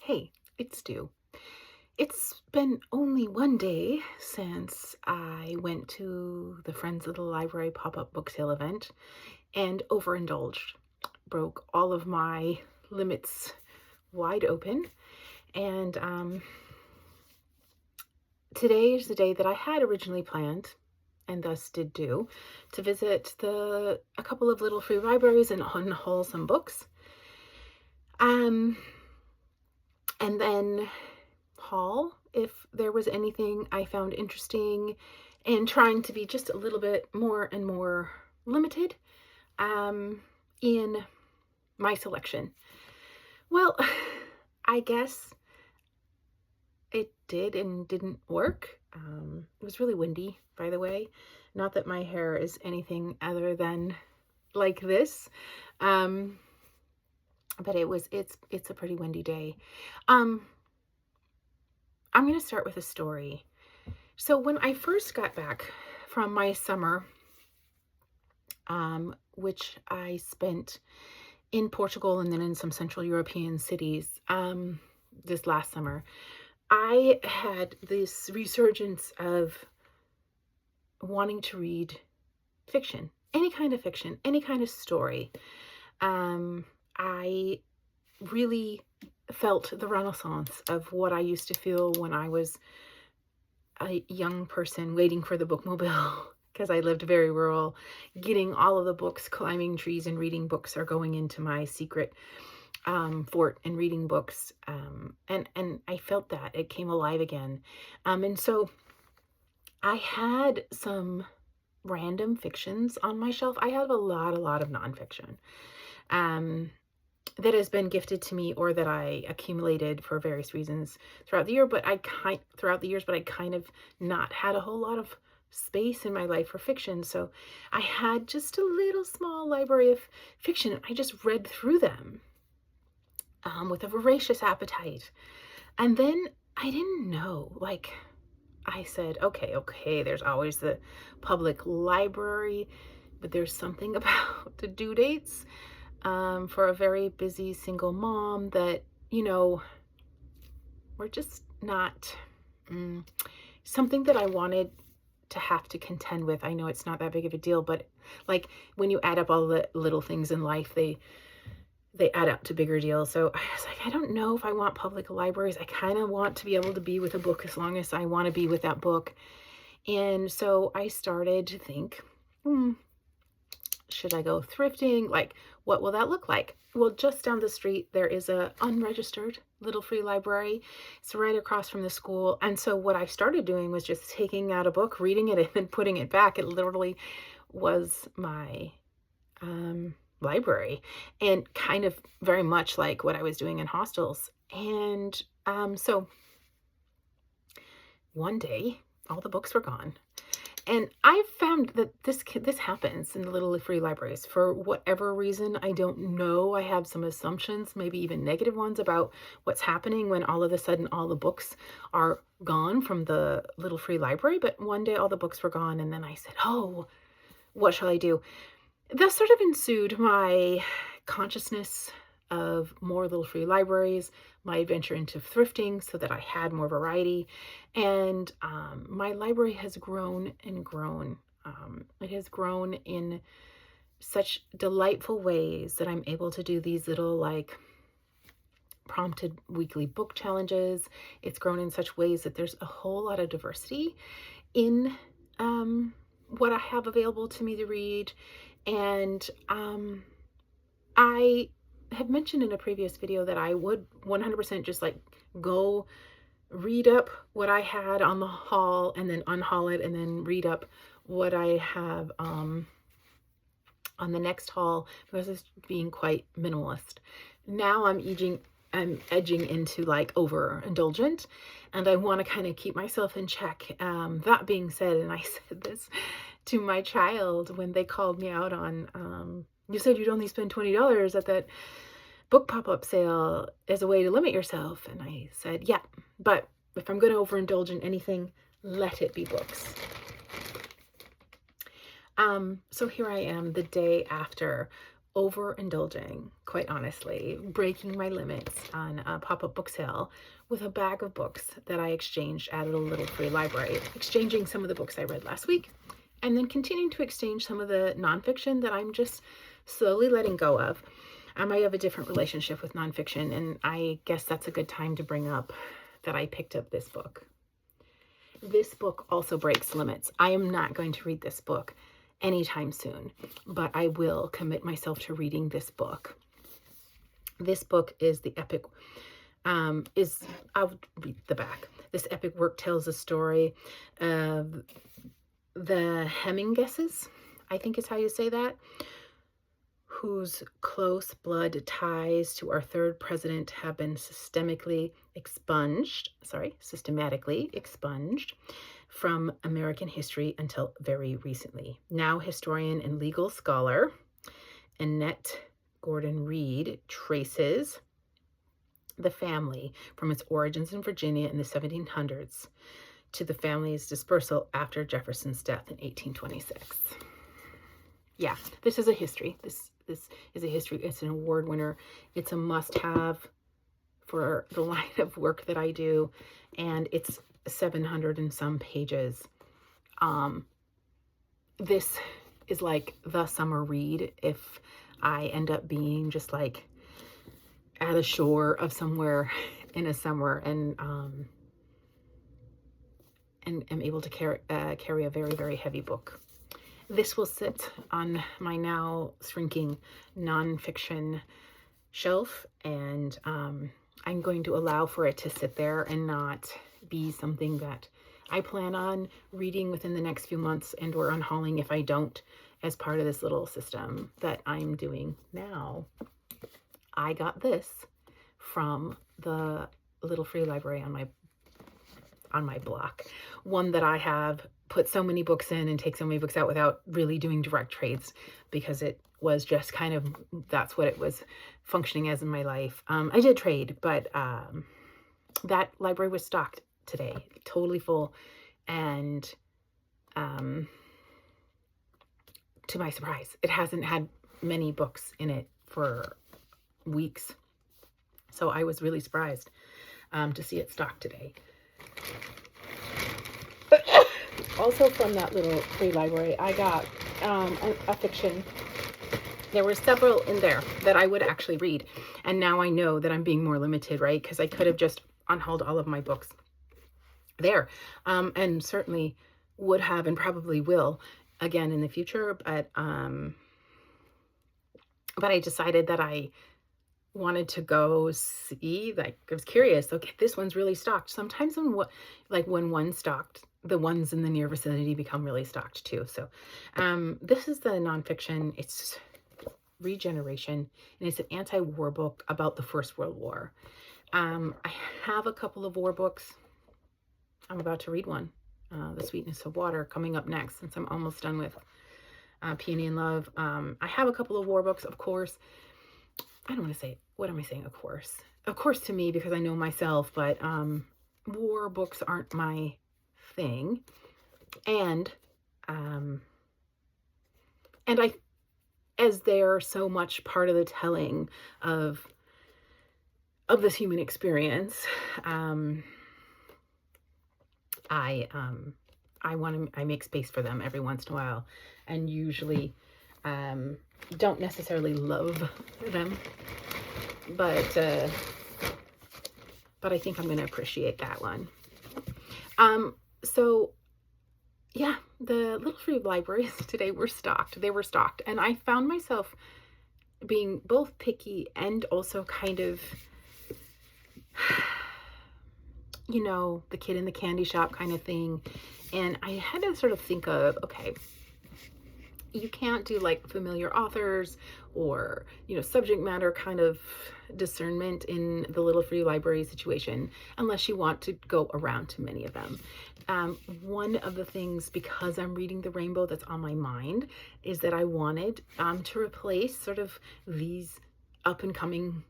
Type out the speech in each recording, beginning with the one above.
Hey, it's Stu. It's been only one day since I went to the Friends of the Library pop-up book sale event and overindulged. Broke all of my limits wide open. And today is the day that I had originally planned, and thus did do, to visit a couple of little free libraries and unhaul some books. Um, and then haul if there was anything I found interesting, and trying to be just a little bit more and more limited in my selection. Well, I guess it did and didn't work. It was really windy, by the way. Not that my hair is anything other than like this. But it's a pretty windy day. I'm going to start with a story. So when I first got back from my summer, which I spent in Portugal and then in some Central European cities this last summer, I had this resurgence of wanting to read fiction, any kind of fiction, any kind of story. I really felt the renaissance of what I used to feel when I was a young person waiting for the bookmobile because I lived very rural, getting all of the books, climbing trees and reading books, or going into my secret fort and reading books. And I felt that it came alive again. And so I had some random fictions on my shelf. I have a lot of nonfiction that has been gifted to me, or that I accumulated for various reasons throughout the year. But I kind of not had a whole lot of space in my life for fiction. So I had just a little small library of fiction, and I just read through them with a voracious appetite. And then I didn't know, like, I said, okay, there's always the public library, but there's something about the due dates for a very busy single mom that, we're just not something that I wanted to have to contend with. I know it's not that big of a deal, but like when you add up all the little things in life, they add up to bigger deals. So I was like, I don't know if I want public libraries. I kind of want to be able to be with a book as long as I want to be with that book. And so I started to think, should I go thrifting? Like, what will that look like? Well, just down the street, there is a unregistered little free library. It's right across from the school. And so what I started doing was just taking out a book, reading it, and then putting it back. It literally was my library, and kind of very much like what I was doing in hostels. And so one day, all the books were gone. And I've found that this happens in the little free libraries for whatever reason. I don't know. I have some assumptions, maybe even negative ones, about what's happening when all of a sudden all the books are gone from the little free library. But one day all the books were gone, and then I said, oh, what shall I do? Thus sort of ensued my consciousness of more little free libraries, my adventure into thrifting so that I had more variety. And my library has grown and grown. It has grown in such delightful ways that I'm able to do these little, like, prompted weekly book challenges. It's grown in such ways that there's a whole lot of diversity in what I have available to me to read. And I have mentioned in a previous video that I would 100% just like go read up what I had on the haul and then unhaul it, and then read up what I have on the next haul, because it's being quite minimalist. Now I'm edging into like overindulgent, and I want to kind of keep myself in check. That being said, and I said this to my child when they called me out on, you said you'd only spend $20 at that book pop-up sale as a way to limit yourself. And I said, yeah, but if I'm going to overindulge in anything, let it be books. So here I am the day after overindulging, quite honestly, breaking my limits on a pop-up book sale with a bag of books that I exchanged at a little free library, exchanging some of the books I read last week, and then continuing to exchange some of the nonfiction that I'm just slowly letting go of. I have a different relationship with nonfiction, and I guess that's a good time to bring up that I picked up this book. This book also breaks limits. I am not going to read this book anytime soon, but I will commit myself to reading this book. This book is the epic, I'll read the back. This epic work tells the story of the Hemingses, I think is how you say that, whose close blood ties to our third president have been systematically expunged from American history until very recently. Now historian and legal scholar Annette Gordon Reed traces the family from its origins in Virginia in the 1700s to the family's dispersal after Jefferson's death in 1826. Yeah, this is a history. This is a history. It's an award winner. It's a must-have for the line of work that I do, and it's 700 and some pages. This is like the summer read if I end up being just like at a shore of somewhere in a summer and am able to carry a very, very heavy book. This will sit on my now shrinking nonfiction shelf, and I'm going to allow for it to sit there and not be something that I plan on reading within the next few months and or unhauling if I don't, as part of this little system that I'm doing now. I got this from the little free library on my block, one that I have put so many books in and take so many books out without really doing direct trades, because it was just kind of, that's what it was functioning as in my life. I did trade, but that library was stocked today, totally full, and to my surprise, it hasn't had many books in it for weeks. So I was really surprised to see it stocked today. Also from that little free library, I got a fiction. There were several in there that I would actually read. And now I know that I'm being more limited, right? Because I could have just unhauled all of my books there. And certainly would have and probably will again in the future. But I decided that I wanted to go see, like, I was curious, okay, this one's really stocked. Sometimes when one's stocked, the ones in the near vicinity become really stocked too. So this is the nonfiction. It's Regeneration, and it's an anti-war book about the First World War. I have a couple of war books. I'm about to read one, The Sweetness of Water, coming up next, since I'm almost done with Peony and Love. I have a couple of war books, of course. I don't want to say, what am I saying? Of course. Of course to me, because I know myself, but war books aren't my thing. And as they're so much part of the telling of this human experience, I make space for them every once in a while, and usually don't necessarily love them, but I think I'm going to appreciate that one. So yeah, the little free libraries today were stocked. They were stocked, and I found myself being both picky and also kind of, you know, the kid in the candy shop kind of thing. And I had to sort of think of, okay, you can't do like familiar authors or, you know, subject matter kind of discernment in the little free library situation unless you want to go around to many of them. One of the things, because I'm reading The Rainbow, that's on my mind is that I wanted to replace sort of these up and coming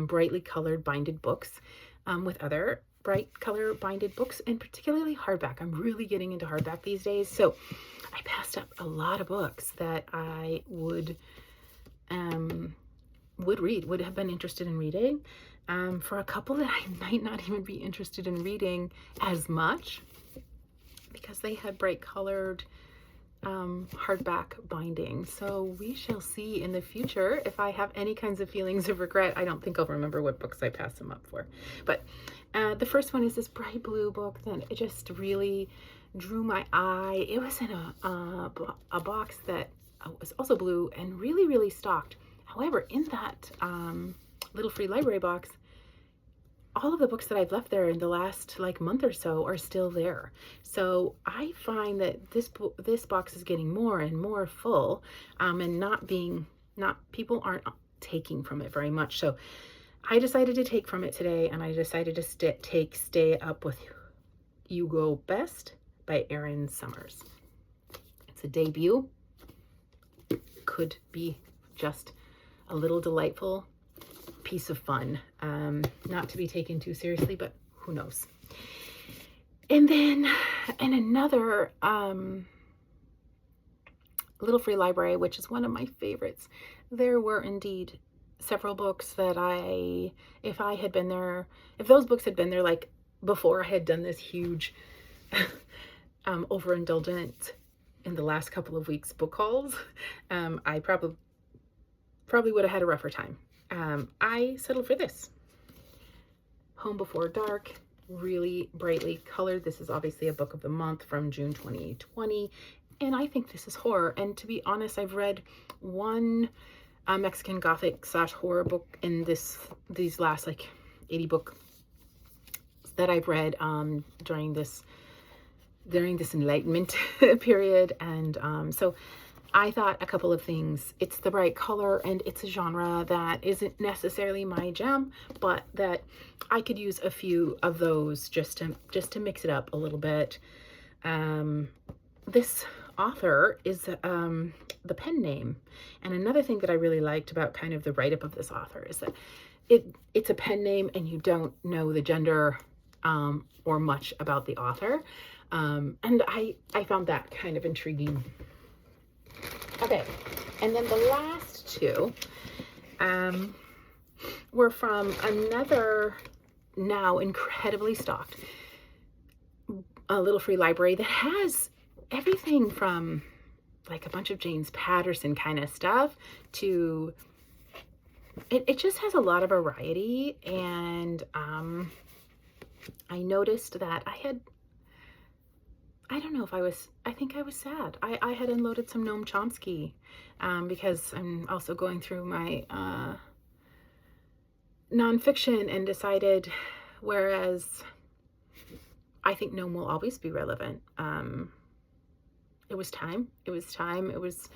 brightly colored binded books with other bright color binded books, and particularly hardback. I'm really getting into hardback these days. So I passed up a lot of books that I would would have been interested in reading. For a couple that I might not even be interested in reading as much because they had bright colored hardback binding. So we shall see in the future if I have any kinds of feelings of regret. I don't think I'll remember what books I passed them up for. But the first one is this bright blue book that it just really drew my eye. It was in a box that was also blue and really, really stocked. However, in that little free library box, all of the books that I've left there in the last like month or so are still there. So I find that this box is getting more and more full, and people aren't taking from it very much. So I decided to take from it today, and I decided to Stay Up With You Go Best by Erin Summers. It's a debut. Could be just a little delightful piece of fun, not to be taken too seriously, but who knows. And then in another little free library, which is one of my favorites, there were indeed several books that if those books had been there like before I had done this huge overindulgent in the last couple of weeks book hauls, I probably would have had a rougher time. I settled for this. Home Before Dark, really brightly colored. This is obviously a book of the month from June 2020, and I think this is horror. And to be honest, I've read one Mexican Gothic / horror book in these last like 80 books that I've read during this Enlightenment period, and so I thought a couple of things. It's the bright color, and it's a genre that isn't necessarily my jam, but that I could use a few of those just to mix it up a little bit. This author is the pen name, and another thing that I really liked about kind of the write-up of this author is that it's a pen name, and you don't know the gender or much about the author, and I found that kind of intriguing. Okay, and then the last two were from another now incredibly stocked little free library that has everything from like a bunch of James Patterson kind of stuff to it just has a lot of variety. And I noticed that I think I was sad. I had unloaded some Noam Chomsky because I'm also going through my nonfiction and decided, whereas I think Noam will always be relevant, it was time. It was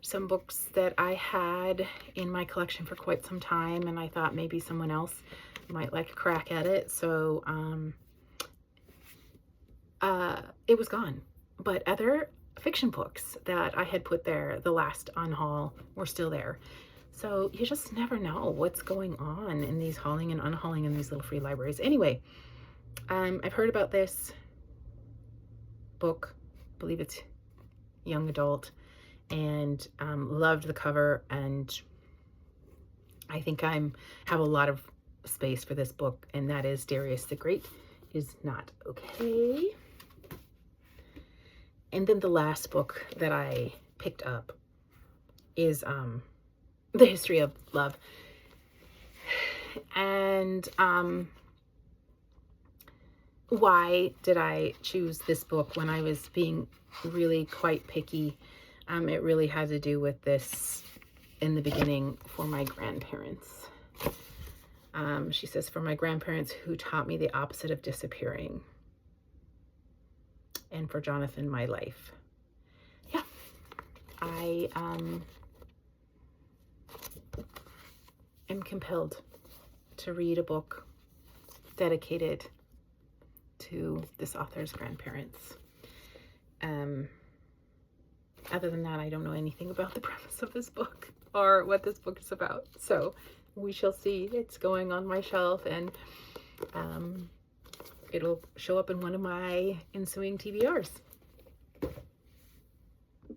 some books that I had in my collection for quite some time, and I thought maybe someone else might like a crack at it. So it was gone. But other fiction books that I had put there the last on haul were still there. So you just never know what's going on in these hauling and unhauling in these little free libraries. Anyway, I've heard about this book, I believe it's young adult, and loved the cover, and I think have a lot of space for this book, and that is Darius the Great Is Not Okay. And then the last book that I picked up is The History of Love. And why did I choose this book when I was being really quite picky? It really had to do with this in the beginning for my grandparents. She says, for my grandparents who taught me the opposite of disappearing. And for Jonathan, my life. Yeah, I am compelled to read a book dedicated to this author's grandparents. Other than that, I don't know anything about the premise of this book or what this book is about. So we shall see. It's going on my shelf, and it'll show up in one of my ensuing TBRs.